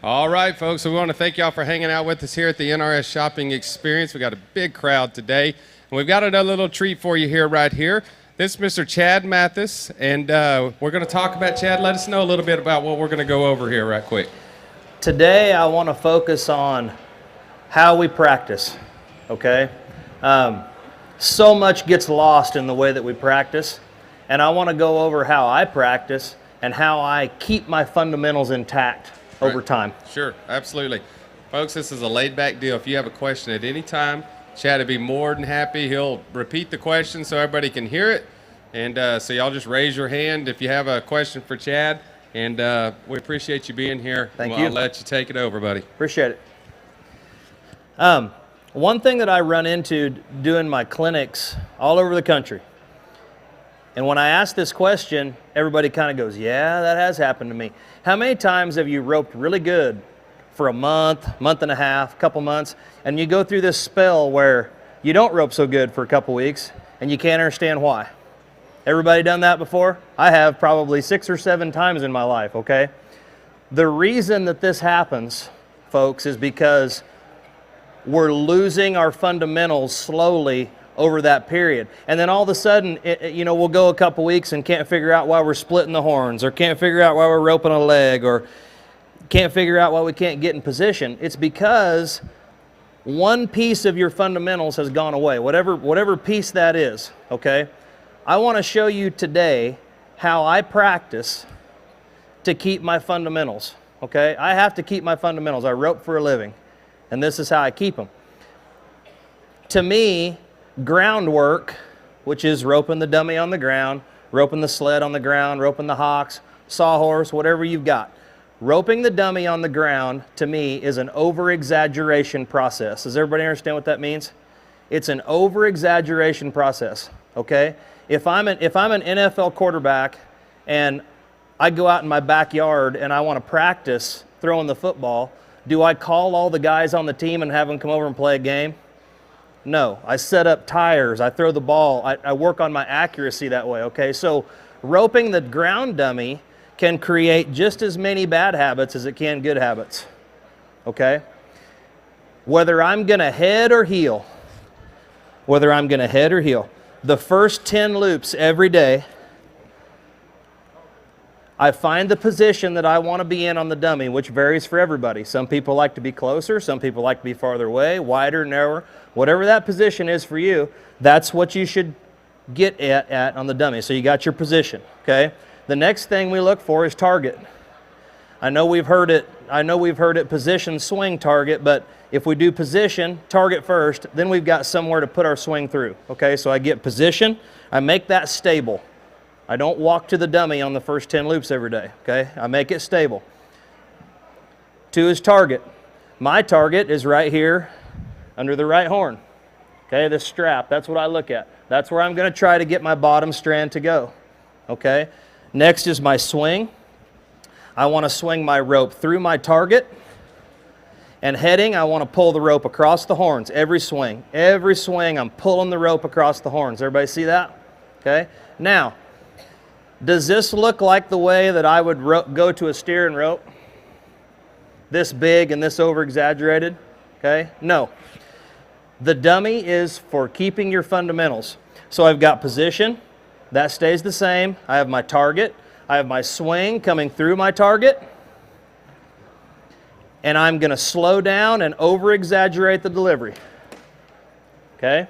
All right, folks, so we want to thank y'all for hanging out with us here at the NRS Shopping Experience. We got a big crowd today, and we've got another little treat for you here, right here. This is Mr. Chad Mathis, and we're going to talk about, Chad, let us know a little bit about what we're going to go over here right quick. Today, I want to focus on how we practice, okay? So much gets lost in the way that we practice, and I want to go over how I practice and how I keep my fundamentals intact over time. Sure, absolutely. Folks, this is a laid-back deal. If you have a question at any time, Chad would be more than happy. He'll repeat the question so everybody can hear it. And so y'all just raise your hand if you have a question for Chad. And we appreciate you being here. Thank you. I'll let you take it over, buddy. Appreciate it. One thing that I run into doing my clinics all over the country, and when I ask this question, everybody kind of goes, yeah, that has happened to me. How many times have you roped really good for a month, month and a half, couple months, and you go through this spell where you don't rope so good for a couple weeks and you can't understand why? Everybody done that before? I have probably 6 or 7 times in my life, okay? The reason that this happens, folks, is because we're losing our fundamentals slowly over that period. And then all of a sudden, we'll go a couple weeks and can't figure out why we're splitting the horns, or can't figure out why we're roping a leg, or can't figure out why we can't get in position. It's because one piece of your fundamentals has gone away, whatever piece that is, okay? I want to show you today how I practice to keep my fundamentals, okay? I have to keep my fundamentals. I rope for a living, and this is how I keep them. To me, groundwork, which is roping the dummy on the ground, roping the sled on the ground, roping the hocks, sawhorse, whatever you've got. Roping the dummy on the ground, to me, is an over-exaggeration process. Does everybody understand what that means? It's an over-exaggeration process, okay? If I'm an NFL quarterback and I go out in my backyard and I want to practice throwing the football, do I call all the guys on the team and have them come over and play a game? No, I set up tires, I throw the ball, I work on my accuracy that way, okay? So roping the ground dummy can create just as many bad habits as it can good habits, okay? Whether I'm gonna head or heel, the first 10 loops every day, I find the position that I want to be in on the dummy, which varies for everybody. Some people like to be closer, some people like to be farther away, wider, narrower. Whatever that position is for you, that's what you should get at on the dummy. So you got your position, okay? The next thing we look for is target. I know we've heard it position, swing, target, but if we do position, target first, then we've got somewhere to put our swing through, okay? So I get position, I make that stable. I don't walk to the dummy on the first 10 loops every day, okay? I make it stable. 2 is target. My target is right here under the right horn, okay? This strap, that's what I look at. That's where I'm gonna try to get my bottom strand to go, okay? Next is my swing. I wanna swing my rope through my target, and heading, I wanna pull the rope across the horns. Every swing, I'm pulling the rope across the horns. Everybody see that? Okay? Now, does this look like the way that I would go to a steer and rope? This big and this over-exaggerated? Okay? No. The dummy is for keeping your fundamentals. So I've got position, that stays the same. I have my target, I have my swing coming through my target, and I'm going to slow down and over-exaggerate the delivery. Okay?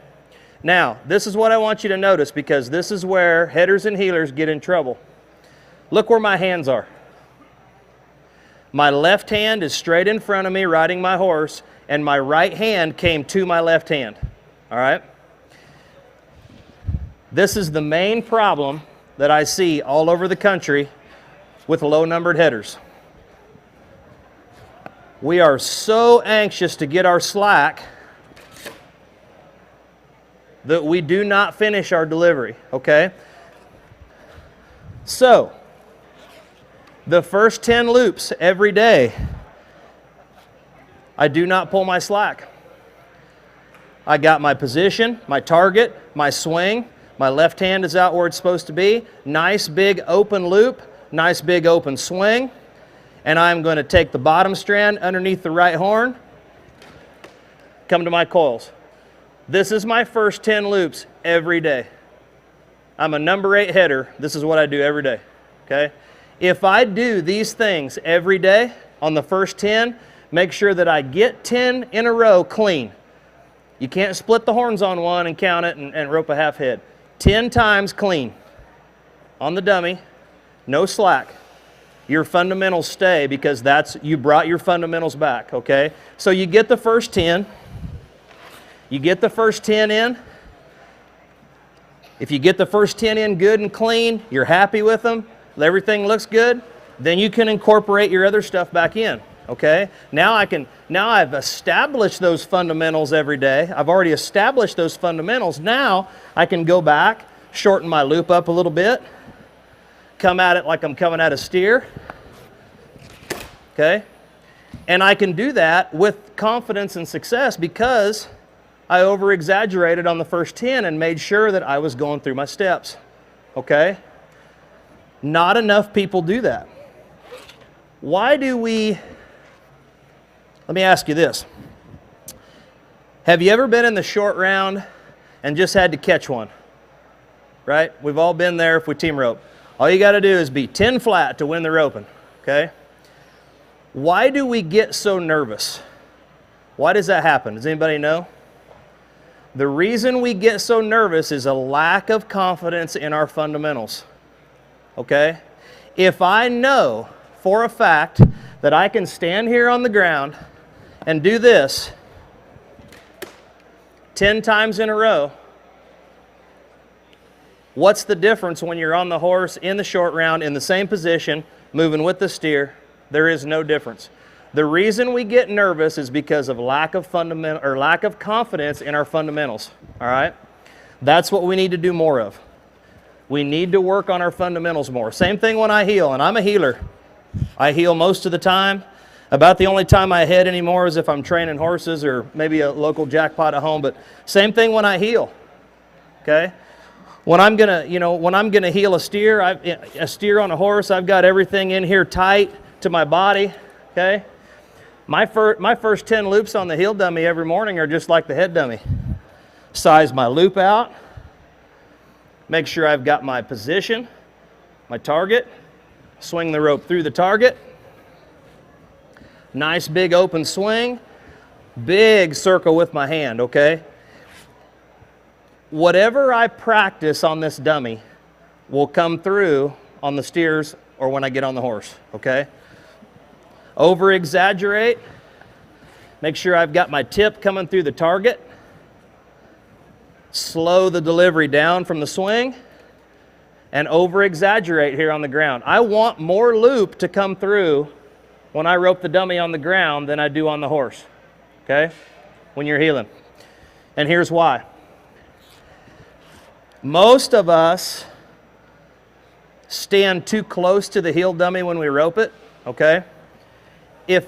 Now, this is what I want you to notice, because this is where headers and heelers get in trouble. Look where my hands are. My left hand is straight in front of me riding my horse, and my right hand came to my left hand. All right? This is the main problem that I see all over the country with low-numbered headers. We are so anxious to get our slack that we do not finish our delivery, okay? So, the first 10 loops every day, I do not pull my slack. I got my position, my target, my swing, my left hand is out where it's supposed to be, nice big open loop, nice big open swing, and I'm going to take the bottom strand underneath the right horn, come to my coils. This is my first 10 loops every day. I'm a number 8 header. This is what I do every day, okay? If I do these things every day on the first 10, make sure that I get 10 in a row clean. You can't split the horns on one and count it and rope a half head. 10 times clean on the dummy, no slack. Your fundamentals stay because you brought your fundamentals back, okay? So you get the first 10. You get the first 10 in. If you get the first 10 in good and clean, you're happy with them, everything looks good, then you can incorporate your other stuff back in, okay? Now I've established those fundamentals every day. I've already established those fundamentals. Now I can go back, shorten my loop up a little bit, come at it like I'm coming at a steer, okay? And I can do that with confidence and success because I over-exaggerated on the first 10 and made sure that I was going through my steps, okay? Not enough people do that. Why do we, let me ask you this. Have you ever been in the short round and just had to catch one? Right? We've all been there if we team rope. All you got to do is be 10 flat to win the roping, okay? Why do we get so nervous? Why does that happen? Does anybody know? The reason we get so nervous is a lack of confidence in our fundamentals, okay? If I know for a fact that I can stand here on the ground and do this 10 times in a row, what's the difference when you're on the horse in the short round in the same position, moving with the steer? There is no difference. The reason we get nervous is because of lack of confidence in our fundamentals, all right? That's what we need to do more of. We need to work on our fundamentals more. Same thing when I heel, and I'm a healer. I heel most of the time. About the only time I head anymore is if I'm training horses or maybe a local jackpot at home, but same thing when I heel, okay? When I'm gonna heel a steer on a horse, I've got everything in here tight to my body, okay? My first 10 loops on the heel dummy every morning are just like the head dummy. Size my loop out, make sure I've got my position, my target, swing the rope through the target, nice big open swing, big circle with my hand, okay? Whatever I practice on this dummy will come through on the steers or when I get on the horse, okay? Over-exaggerate, make sure I've got my tip coming through the target, slow the delivery down from the swing, and over-exaggerate here on the ground. I want more loop to come through when I rope the dummy on the ground than I do on the horse, okay, when you're heeling. And here's why. Most of us stand too close to the heel dummy when we rope it, okay? I've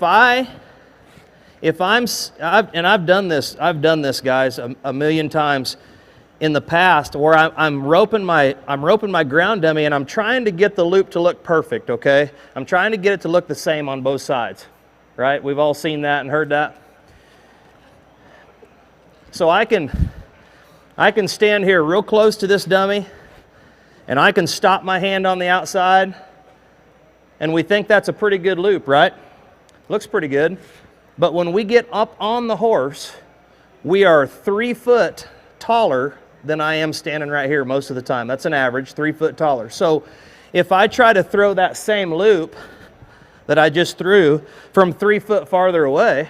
done this, guys, a million times in the past, where I'm roping my ground dummy and I'm trying to get the loop to look perfect, okay? I'm trying to get it to look the same on both sides, right? We've all seen that and heard that. So I can stand here real close to this dummy and I can stop my hand on the outside and we think that's a pretty good loop, right? Looks pretty good. But when we get up on the horse, we are 3 foot taller than I am standing right here most of the time. That's an average, 3 foot taller. So if I try to throw that same loop that I just threw from 3 foot farther away,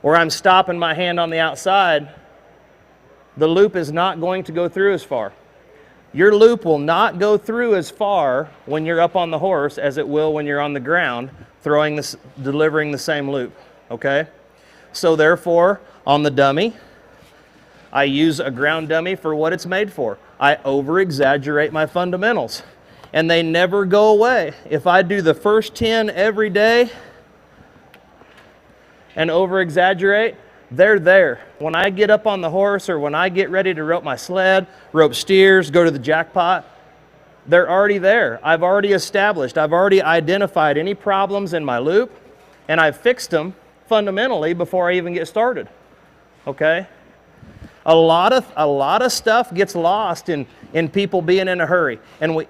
where I'm stopping my hand on the outside, the loop is not going to go through as far. Your loop will not go through as far when you're up on the horse as it will when you're on the ground delivering the same loop, okay? So therefore, on the dummy, I use a ground dummy for what it's made for. I over-exaggerate my fundamentals, and they never go away. If I do the first 10 every day and over-exaggerate, they're there. When I get up on the horse or when I get ready to rope my sled, rope steers, go to the jackpot, They're already there. I've already established, I've already identified any problems in my loop, and I've fixed them fundamentally before I even get started, okay? A lot of stuff gets lost in people being in a hurry. And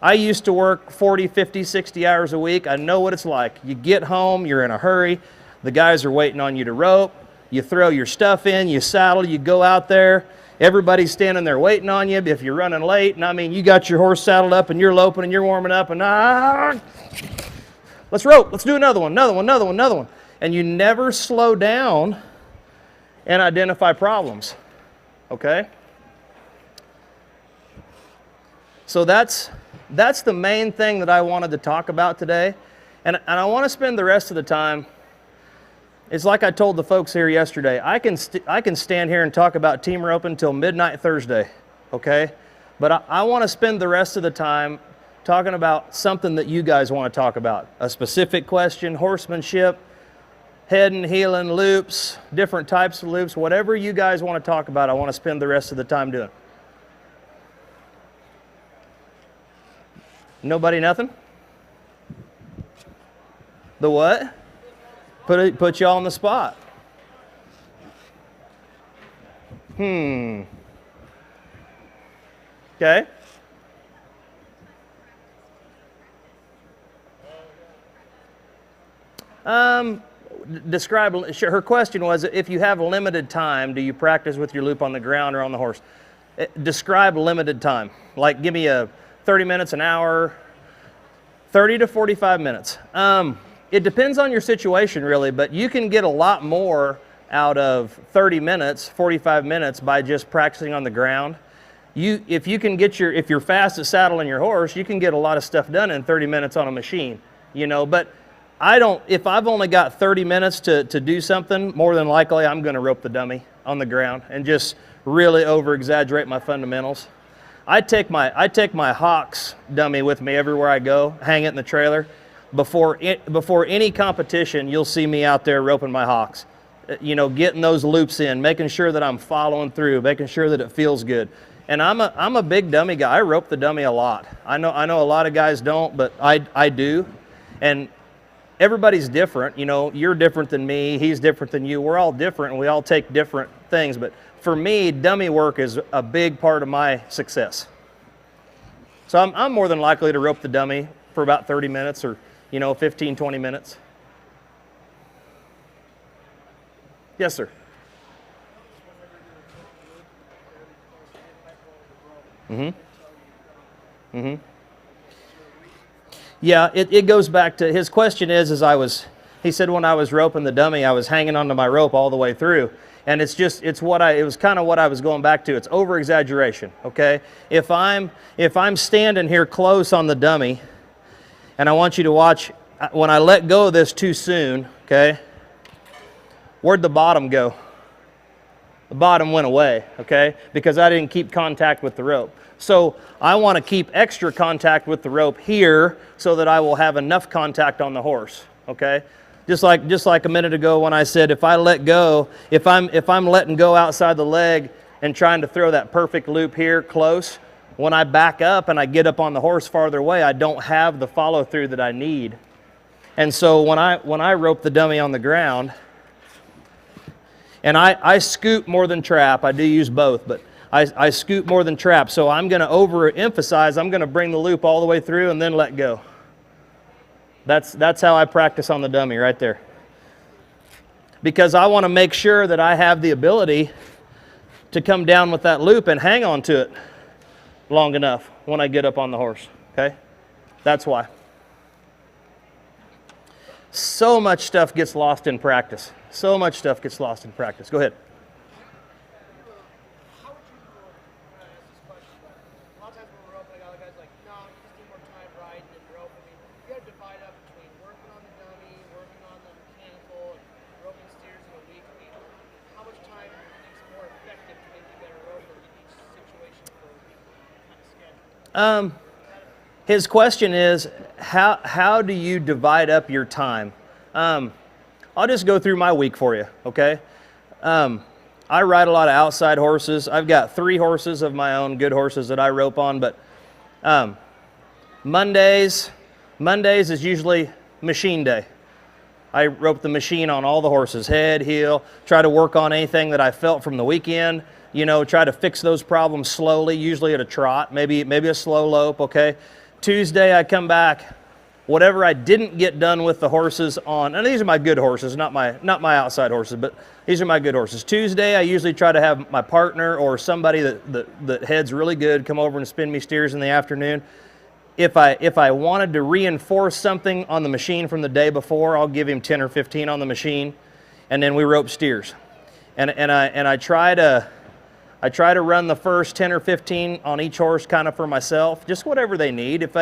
I used to work 40, 50, 60 hours a week. I know what it's like. You get home, you're in a hurry. The guys are waiting on you to rope. You throw your stuff in, you saddle, you go out there. Everybody's standing there waiting on you if you're running late. And I mean, you got your horse saddled up and you're loping and you're warming up and let's rope. Let's do another one. And you never slow down and identify problems, okay? So that's the main thing that I wanted to talk about today. And I want to spend the rest of the time, it's like I told the folks here yesterday, I can stand here and talk about team rope until midnight Thursday, okay? But I want to spend the rest of the time talking about something that you guys want to talk about. A specific question, horsemanship, head and heeling loops, different types of loops, whatever you guys want to talk about, I want to spend the rest of the time doing. Nobody, nothing? The what? Put y'all on the spot. Okay. Describe, her question was, if you have limited time, do you practice with your loop on the ground or on the horse? Describe limited time. Like, give me a 30 minutes, an hour, 30 to 45 minutes. It depends on your situation, really, but you can get a lot more out of 30 minutes, 45 minutes by just practicing on the ground. If you're fast at saddling your horse, you can get a lot of stuff done in 30 minutes on a machine, but if I've only got 30 minutes to do something, more than likely I'm going to rope the dummy on the ground and just really over-exaggerate my fundamentals. I take my Hawks dummy with me everywhere I go, hang it in the trailer. Before any competition, you'll see me out there roping my Hawks, getting those loops in, making sure that I'm following through, making sure that it feels good. And I'm a big dummy guy. I rope the dummy a lot. I know a lot of guys don't, but I do. And everybody's different. You're different than me. He's different than you. We're all different, and we all take different things. But for me, dummy work is a big part of my success. So I'm more than likely to rope the dummy for about 30 minutes or 15, 20 minutes. Yes, sir. Yeah, it goes back to, his question is he said when I was roping the dummy, I was hanging onto my rope all the way through. And it was kind of what I was going back to. It's over exaggeration, okay? If I'm standing here close on the dummy, and I want you to watch, when I let go of this too soon, okay, where'd the bottom go? The bottom went away, okay, because I didn't keep contact with the rope. So I want to keep extra contact with the rope here so that I will have enough contact on the horse, okay? Just like a minute ago when I said if I let go, if I'm letting go outside the leg and trying to throw that perfect loop here close, when I back up and I get up on the horse farther away, I don't have the follow through that I need. And so when I rope the dummy on the ground, and I scoop more than trap, I do use both, but I scoop more than trap, so I'm going to overemphasize, I'm going to bring the loop all the way through and then let go. That's how I practice on the dummy right there. Because I want to make sure that I have the ability to come down with that loop and hang on to it long enough when I get up on the horse, okay? That's why. So much stuff gets lost in practice. So much stuff gets lost in practice. Go ahead. How would you ask this question? A lot of times when we're roping, the guy's like, no, you just need more time riding and roping. I mean, you got to divide up between working on the dummy, working on the mechanical, and roping steers in a week. I mean, how much time do you think is more effective to make you a better roper in each situation for a week kind of schedule? His question is, how do you divide up your time? I'll just go through my week for you, okay? I ride a lot of outside horses. I've got 3 horses of my own, good horses that I rope on, but Mondays is usually machine day. I rope the machine on all the horses, head, heel, try to work on anything that I felt from the weekend, you know, try to fix those problems slowly, usually at a trot, maybe a slow lope, okay? Tuesday I come back, whatever I didn't get done with the horses on, and these are my good horses, not my outside horses, but these are my good horses. Tuesday I usually try to have my partner or somebody that heads really good come over and spin me steers in the afternoon. If I wanted to reinforce something on the machine from the day before, I'll give him 10 or 15 on the machine, and then we rope steers. And I try to run the first 10 or 15 on each horse kind of for myself, just whatever they need. If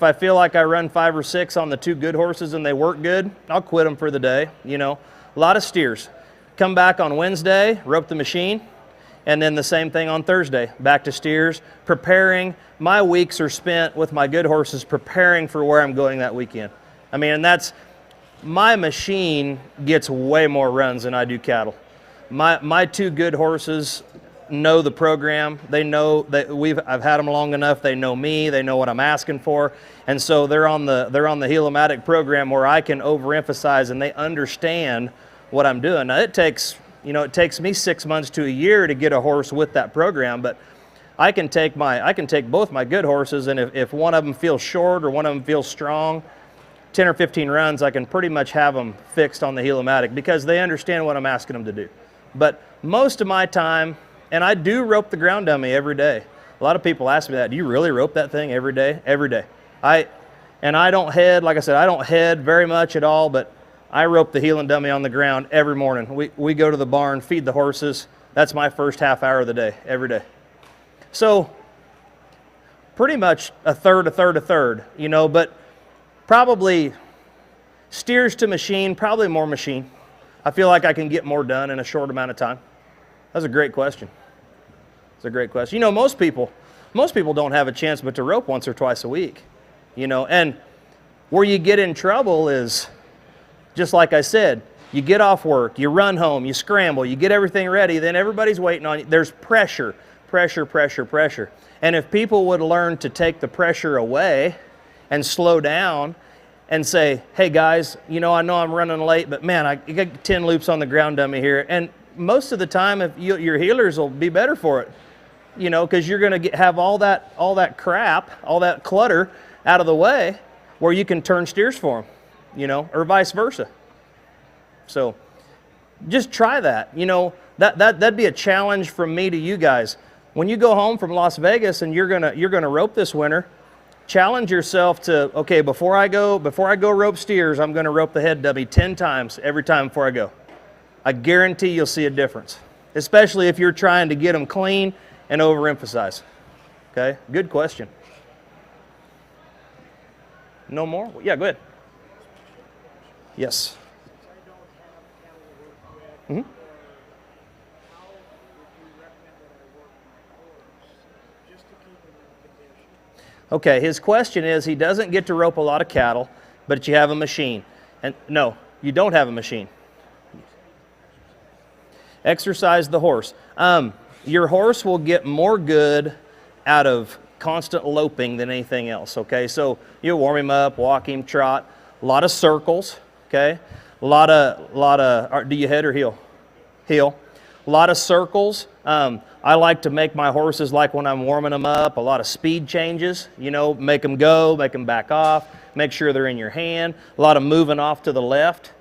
I feel like I run 5 or 6 on the 2 good horses and they work good, I'll quit them for the day, you know. A lot of steers. Come back on Wednesday, rope the machine, and then the same thing on Thursday, back to steers, preparing. My weeks are spent with my good horses preparing for where I'm going that weekend. I mean, and that's, my machine gets way more runs than I do cattle. My 2 good horses know the program. They know that I've had them long enough. They know me. They know what I'm asking for, and so they're on the Heel-o-Matic program where I can overemphasize and they understand what I'm doing. Now it takes me 6 months to a year to get a horse with that program, but I can take both my good horses, and if one of them feels short or one of them feels strong, 10 or 15 runs, I can pretty much have them fixed on the Heel-o-Matic because they understand what I'm asking them to do. But most of my time, and I do rope the ground dummy every day. A lot of people ask me that. Do you really rope that thing every day? Every day. I don't head, like I said, I don't head very much at all, but I rope the heel and dummy on the ground every morning. We go to the barn, feed the horses. That's my first half hour of the day, every day. So pretty much a third, you know, but probably steers to machine, probably more machine. I feel like I can get more done in a short amount of time. That's a great question. It's a great question. You know, most people don't have a chance but to rope once or twice a week, you know, and where you get in trouble is, just like I said, you get off work, you run home, you scramble, you get everything ready, then everybody's waiting on you. There's pressure. And if people would learn to take the pressure away and slow down and say, hey guys, you know I'm running late, but man, I got 10 loops on the ground dummy here. And most of the time, your healers will be better for it, you know, because you're going to have all that crap, all that clutter out of the way where you can turn steers for them, you know, or vice versa. So just try that. You know, that'd be a challenge from me to you guys. When you go home from Las Vegas and you're gonna rope this winter, challenge yourself to, okay, before I go rope steers, I'm gonna rope the head dummy 10 times every time before I go. I guarantee you'll see a difference, especially if you're trying to get them clean and overemphasize. Okay, good question. No more? Yeah, go ahead. Yes. Mm-hmm. Okay, his question is, he doesn't get to rope a lot of cattle, but you have a machine. And no, you don't have a machine. Exercise the horse. Your horse will get more good out of constant loping than anything else, okay? So you warm him up, walk him, trot, a lot of circles, okay? A lot of, do you head or heel? Heel. A lot of circles. I like to make my horses, like when I'm warming them up, a lot of speed changes, you know, make them go, make them back off, make sure they're in your hand, a lot of moving off to the left.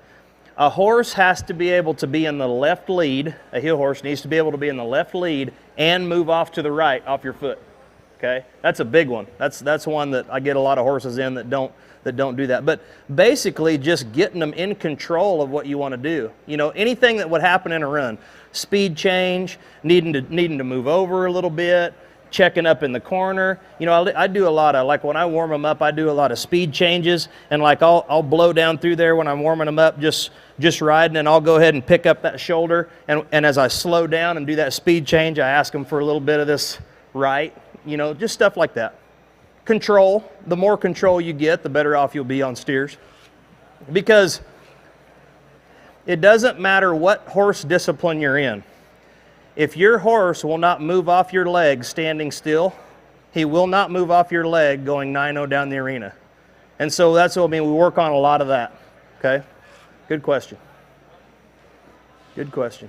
A horse has to be able to be in the left lead, a heel horse needs to be able to be in the left lead and move off to the right off your foot, okay? That's a big one. That's one that I get a lot of horses in that don't do that. But basically just getting them in control of what you want to do. You know, anything that would happen in a run, speed change, needing to move over a little bit, checking up in the corner. You know, I do a lot of, like when I warm them up, I do a lot of speed changes, and like I'll blow down through there when I'm warming them up, just riding, and I'll go ahead and pick up that shoulder, and as I slow down and do that speed change, I ask them for a little bit of this right, you know, just stuff like that. Control. The more control you get, the better off you'll be on steers, because it doesn't matter what horse discipline you're in. If your horse will not move off your leg standing still, he will not move off your leg going 9-0 down the arena. And so that's what I mean. We work on a lot of that. Okay? Good question. Good question.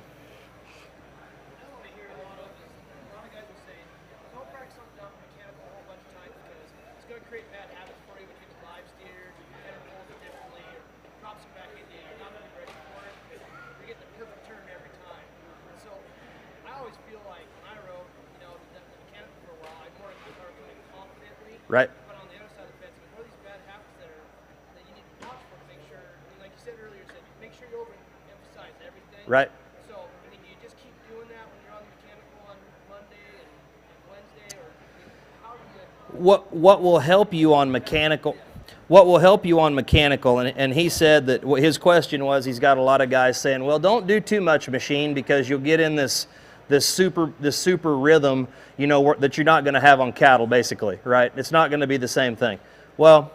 Right. But on the other side of the fence, what are these bad habits that you need to watch for to make sure, like you said earlier, make sure you overemphasize everything. Right. So, I mean, do you just keep doing that when you're on the mechanical on Monday and Wednesday, or how do you? What will help you on mechanical? What will help you on mechanical? And he said that his question was, he's got a lot of guys saying, well, don't do too much machine because you'll get in this super rhythm, you know, that you're not going to have on cattle, basically, right? It's not going to be the same thing. Well,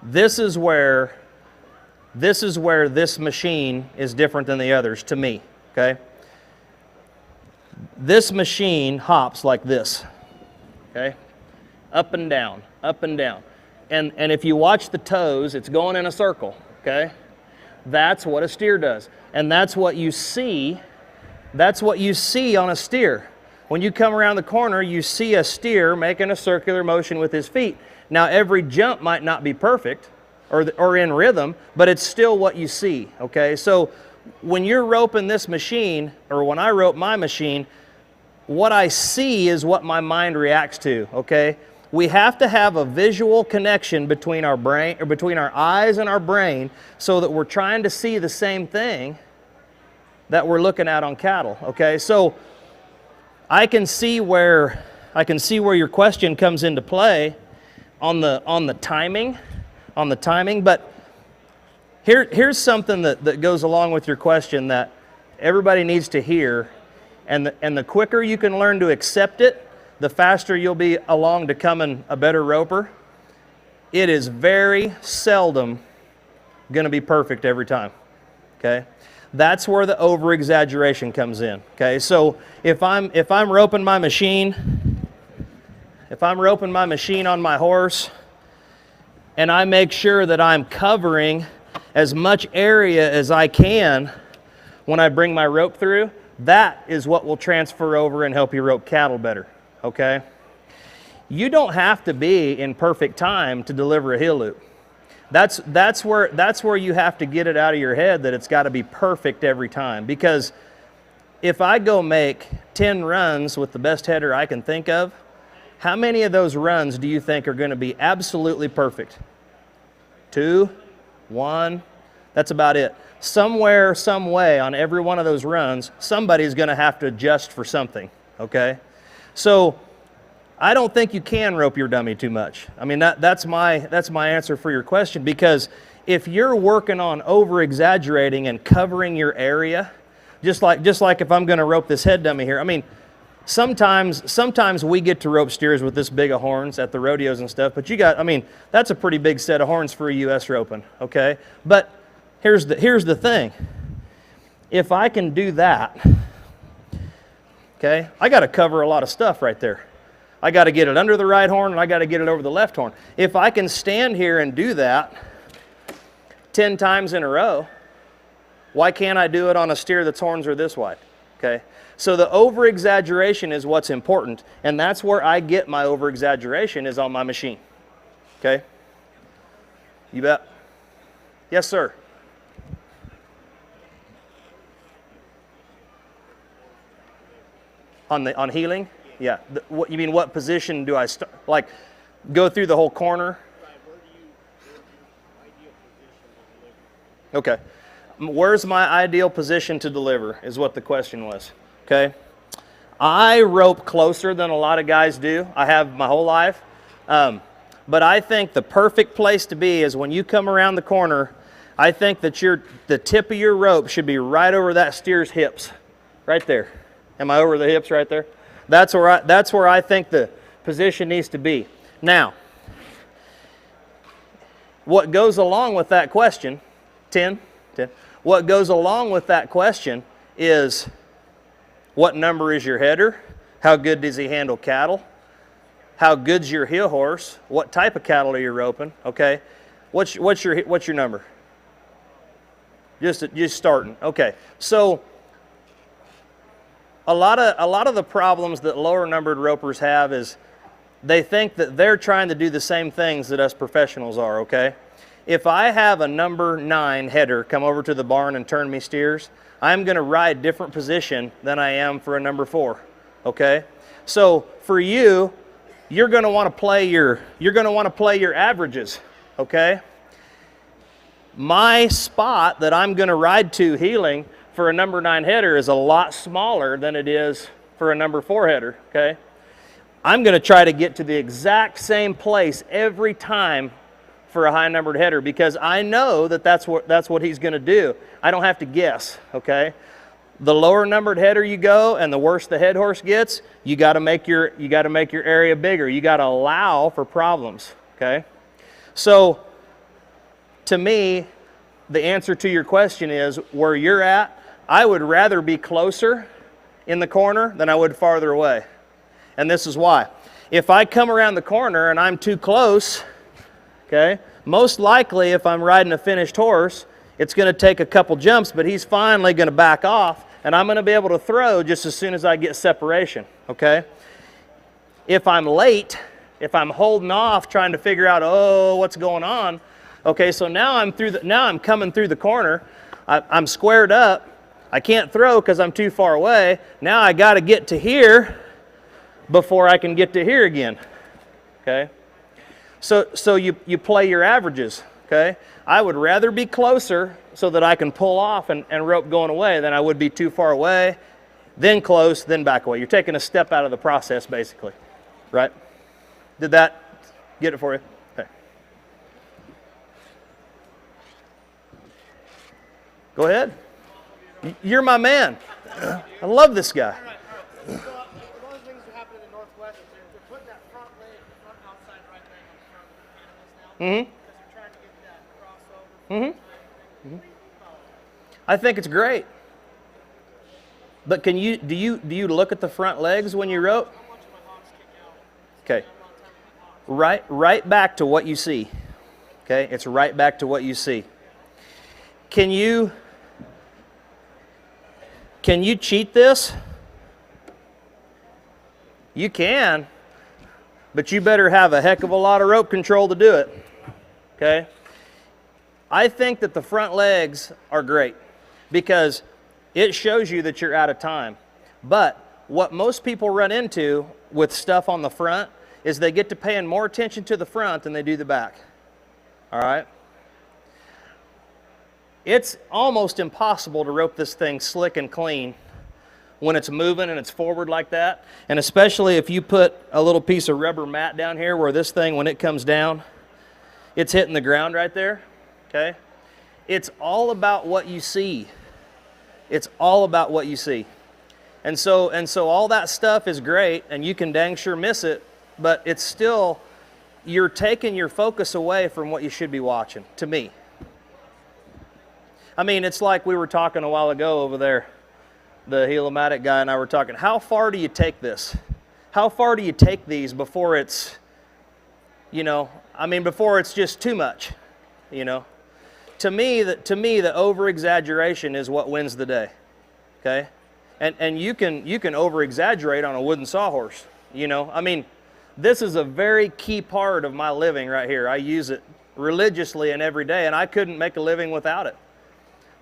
this is where this machine is different than the others to me, okay? This machine hops like this, okay? Up and down, up and down. And if you watch the toes, it's going in a circle, okay? That's what a steer does. And that's what you see. That's what you see on a steer. When you come around the corner, you see a steer making a circular motion with his feet. Now, every jump might not be perfect or in rhythm, but it's still what you see, okay? So when you're roping this machine, or when I rope my machine, what I see is what my mind reacts to, okay? We have to have a visual connection between our brain, or between our eyes and our brain, so that we're trying to see the same thing that we're looking at on cattle, okay? So I can see where your question comes into play on the timing, but here's something that goes along with your question that everybody needs to hear, and the quicker you can learn to accept it, the faster you'll be along to becoming a better roper. It is very seldom going to be perfect every time, okay? That's where the over-exaggeration comes in, okay? So if I'm roping my machine, on my horse, and I make sure that I'm covering as much area as I can when I bring my rope through, that is what will transfer over and help you rope cattle better, okay? You don't have to be in perfect time to deliver a heel loop. That's where you have to get it out of your head that it's got to be perfect every time. Because if I go make 10 runs with the best header I can think of, how many of those runs do you think are going to be absolutely perfect? 2, 1, that's about it. Somewhere, some way on every one of those runs, somebody's going to have to adjust for something, okay? So I don't think you can rope your dummy too much. I mean, that's my answer for your question, because if you're working on over-exaggerating and covering your area, just like if I'm going to rope this head dummy here, I mean, sometimes we get to rope steers with this big of horns at the rodeos and stuff, but that's a pretty big set of horns for a U.S. roping, okay? But here's the thing. If I can do that, okay, I got to cover a lot of stuff right there. I got to get it under the right horn, and I got to get it over the left horn. If I can stand here and do that 10 times in a row, why can't I do it on a steer that's horns are this wide? Okay? So the over-exaggeration is what's important, and that's where I get my over-exaggeration is on my machine. Okay? You bet. Yes, sir. On healing? Yeah. What you mean? What position do I start? Like, go through the whole corner? Okay. Where's my ideal position to deliver? Is what the question was. Okay. I rope closer than a lot of guys do. I have my whole life, but I think the perfect place to be is when you come around the corner. I think that the tip of your rope should be right over that steer's hips, right there. Am I over the hips right there? That's where I think the position needs to be. Now, what goes along with that question, 10, what goes along with that question is What number is your header? How good does he handle cattle? How good's your heel horse? What type of cattle are you roping? Okay, what's your number? Just starting. Okay, so a lot of the problems that lower numbered ropers have is they think that they're trying to do the same things that us professionals are. Okay, if I have a number 9 header come over to the barn and turn me steers, I'm going to ride different position than I am for a number 4. Okay, so for you, you're going to want to play your averages. Okay, my spot that I'm going to ride to heeling for a number 9 header is a lot smaller than it is for a number 4 header. Okay, I'm going to try to get to the exact same place every time for a high numbered header because I know that that's what he's going to do. I don't have to guess. Okay, the lower numbered header you go and the worse the head horse gets, you got to make your area bigger. You got to allow for problems. Okay, so to me, the answer to your question is where you're at. I would rather be closer in the corner than I would farther away, and this is why. If I come around the corner and I'm too close, okay, most likely if I'm riding a finished horse, it's going to take a couple jumps, but he's finally going to back off, and I'm going to be able to throw just as soon as I get separation. Okay, if I'm late, if I'm holding off trying to figure out, oh, what's going on, okay, so now I'm coming through the corner, I'm squared up, I can't throw because I'm too far away. Now I got to get to here before I can get to here again. Okay, so you play your averages. Okay, I would rather be closer so that I can pull off and rope going away than I would be too far away, then close, then back away. You're taking a step out of the process, basically, right? Did that get it for you? Okay. Go ahead. You're my man. I love this guy. All right. So, one of the things that happened in the Northwest is they're putting that front outside right leg on the front of the animals now. Mm-hmm. Because they're trying to get that crossover. Mm-hmm. I think it's great. But do you look at the front legs when you rope? How much of my hocks kick out? Okay. I'm not telling my hocks. Right back to what you see. Okay? It's right back to what you see. Can you cheat this? You can, but you better have a heck of a lot of rope control to do it. Okay? I think that the front legs are great because it shows you that you're out of time. But what most people run into with stuff on the front is they get to paying more attention to the front than they do the back. All right? It's almost impossible to rope this thing slick and clean when it's moving and it's forward like that. And especially if you put a little piece of rubber mat down here where this thing, when it comes down, it's hitting the ground right there. Okay? It's all about what you see. It's all about what you see. And so all that stuff is great and you can dang sure miss it, but it's still, you're taking your focus away from what you should be watching, to me. I mean, it's like we were talking a while ago over there. The Heel-o-Matic guy and I were talking. How far do you take this? How far do you take these before it's, before it's just too much, To me, the over-exaggeration is what wins the day, okay? And you can over-exaggerate on a wooden sawhorse, This is a very key part of my living right here. I use it religiously and every day, and I couldn't make a living without it.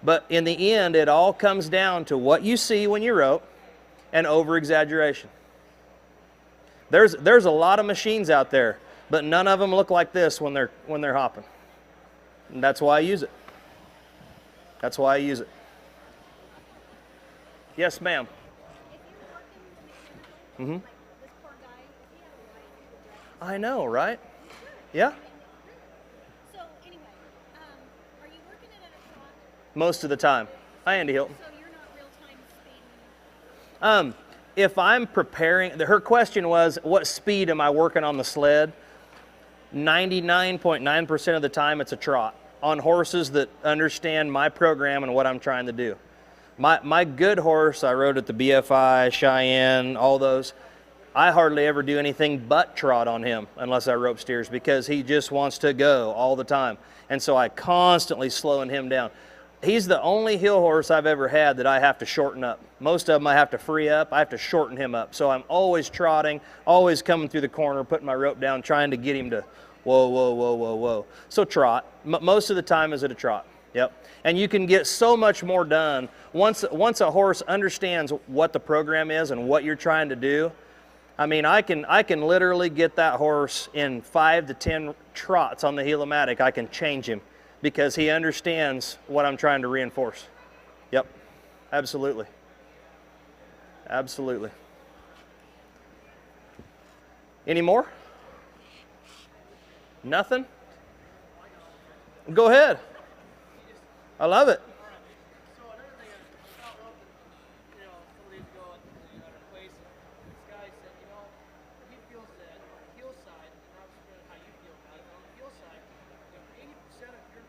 But in the end, it all comes down to what you see when you rope and over-exaggeration. There's a lot of machines out there, but none of them look like this when they're hopping. And that's why I use it. That's why I use it. Yes, ma'am. Mm-hmm. I know, right? Yeah. So anyway, are you working it at a trot? Most of the time. Hi, Andy Hilton. So you're not real time speeding? If I'm preparing, her question was, what speed am I working on the sled? 99.9% of the time it's a trot on horses that understand my program and what I'm trying to do. My good horse, I rode at the BFI, Cheyenne, all those. I hardly ever do anything but trot on him unless I rope steers because he just wants to go all the time. And so I constantly slowing him down. He's the only hill horse I've ever had that I have to shorten up. Most of them I have to free up. I have to shorten him up. So I'm always trotting, always coming through the corner, putting my rope down, trying to get him to whoa, whoa, whoa, whoa, whoa. So trot. Most of the time is at a trot. Yep. And you can get so much more done once a horse understands what the program is and what you're trying to do. I mean, I can literally get that horse in 5 to 10 trots on the Heel-o-Matic. I can change him because he understands what I'm trying to reinforce. Yep, absolutely. Absolutely. Any more? Nothing? Go ahead. I love it. So another thing, I was out roping, a couple days ago at a place, and this guy said, he feels that on the heel side, and I was wondering how you feel about it, but on the heel side, 80% of your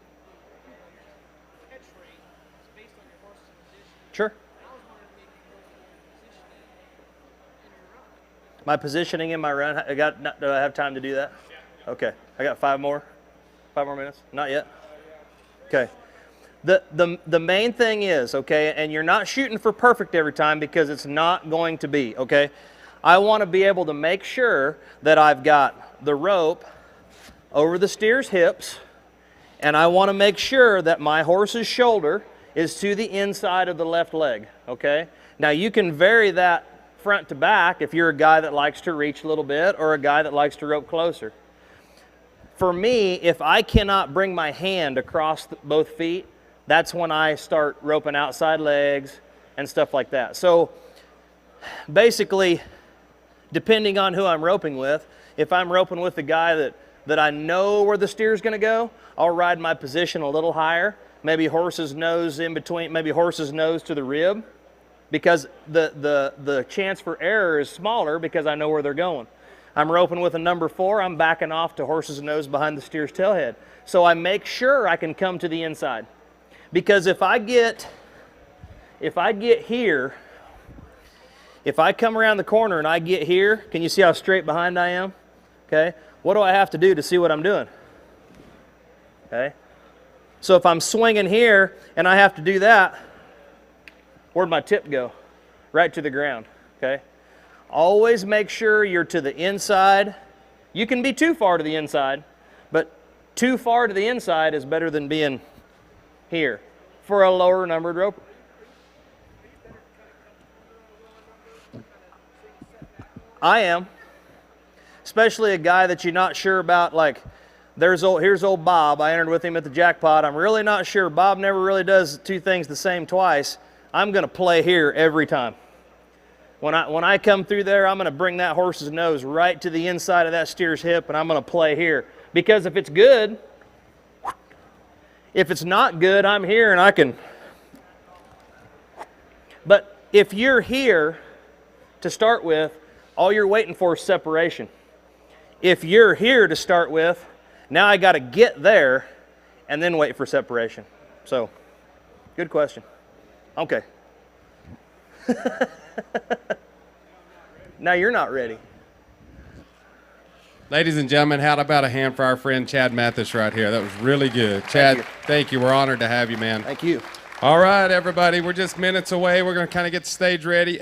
catch rate is based on your horse's position. Sure. And I was wondering maybe your positioning in your run. My positioning in my run, do I have time to do that? Okay, I got 5 more minutes? Not yet? Okay. The main thing is, okay, and you're not shooting for perfect every time because it's not going to be, okay? I want to be able to make sure that I've got the rope over the steer's hips, and I want to make sure that my horse's shoulder is to the inside of the left leg, okay? Now you can vary that front to back if you're a guy that likes to reach a little bit or a guy that likes to rope closer. For me, if I cannot bring my hand across both feet, that's when I start roping outside legs and stuff like that. So basically, depending on who I'm roping with, if I'm roping with the guy that I know where the steer's going to go, I'll ride my position a little higher, maybe horse's nose in between, maybe horse's nose to the rib, because the chance for error is smaller because I know where they're going. I'm roping with a number 4, I'm backing off to horse's nose behind the steer's tailhead. So I make sure I can come to the inside. Because if I get here, if I come around the corner and I get here, can you see how straight behind I am? Okay, what do I have to do to see what I'm doing? Okay, so if I'm swinging here and I have to do that, where'd my tip go? Right to the ground, okay? Always make sure you're to the inside. You can be too far to the inside, but too far to the inside is better than being here for a lower numbered roper. I am, especially a guy that you're not sure about. Like here's old Bob. I entered with him at the jackpot. I'm really not sure. Bob never really does 2 things the same twice. I'm going to play here every time. When I come through there, I'm going to bring that horse's nose right to the inside of that steer's hip, and I'm going to play here. Because if it's good, if it's not good, I'm here and I can. But if you're here to start with, all you're waiting for is separation. If you're here to start with, now I got to get there and then wait for separation. So, good question. Okay. Now you're not ready. Ladies and gentlemen, how about a hand for our friend Chad Mathis right here? That was really good. Chad, thank you. We're honored to have you, man. Thank you. All right, everybody. We're just minutes away. We're going to kind of get the stage ready.